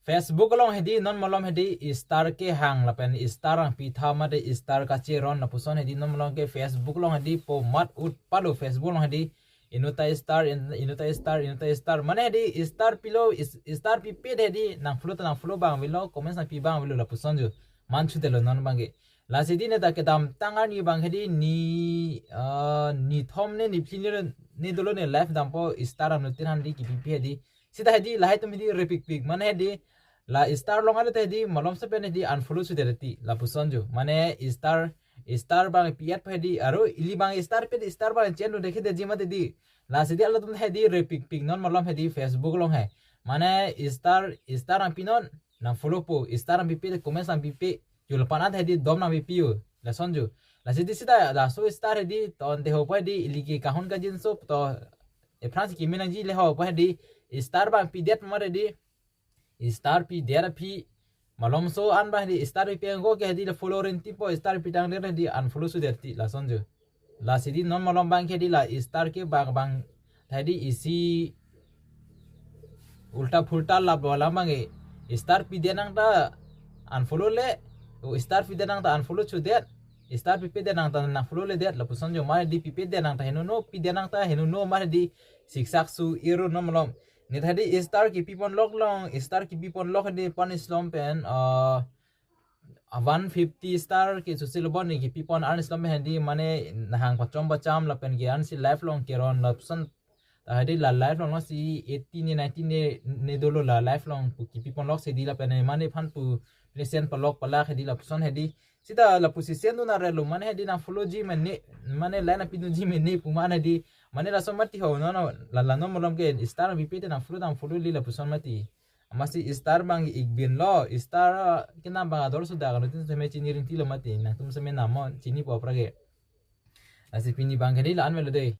Facebook long hedi non molom hedi star ke hang la pen star ang pitha ma de star ka cheron na puson hedi non molom ke Facebook long hedi po mat ut palo Facebook long hedi inuta star mane hedi star pilo star pipi hedi nang flow bang vilo comments na pi bang vilo la puson jo man chu de lo non bange la sidi ne da ke dam tangar ni bang hedi ni thom ne ni phin ni dolo ne live dam po star ang nutin han di ki pipi hedi sida hedi la haitum hedi repik pik mane hedi la star long ada tadi malom se pen di unfollow su derati la pusonjo mane star bang piat pedi aro ili bang star bang chendo dekhe de jima di la sidi alla tum hedi repik pik non malom hedi Facebook long hai mane star ang pinon na follow po star ang pipi comment ang pipi jul panat hedi dom na pipi la sonjo la sidi sida la so star hedi ton de ho pedi ili ki kahon ka jinso to e france ki minang ji le ho pedi star bang pidet mare di star pi dera pi malom so an ba di star pi ngo ke di following tipo star pi dang der di unfollow su derti la sonjo la sidi non malom bang ke di la star ke bang tadi isi ulta fulta la bola mangi star pi denang ta unfollow le star pi denang ta unfollow su der star pi denang ta na follow le der la sonjo ma di pi denang ta henu no pi denang ta henu no ma di siksak su iro no malom ni tadi star ki pipon lok long star ki pipon lok di panis lom pen 150 star ki susil bon ni ki pipon anis lom hendi mane hang pachom bacham la pen ki an si lifelong ki ron option tadi la lifelong si 18 ni 19 ni dolo la lifelong ki pipon lok se di la pen mane phan pu present palok pala hedi la option hedi sita la position do na relo mane hedi na follow ji mane line pinu ji mane pu mane di mane la somati ho no la no molom ke star bipete na follow li la puson mati amasi star bang igbin lo star kina bang ador su daga nutin se me chini ring tilo mati na tum se me namo chini po prage asi pini bang ke la an melo de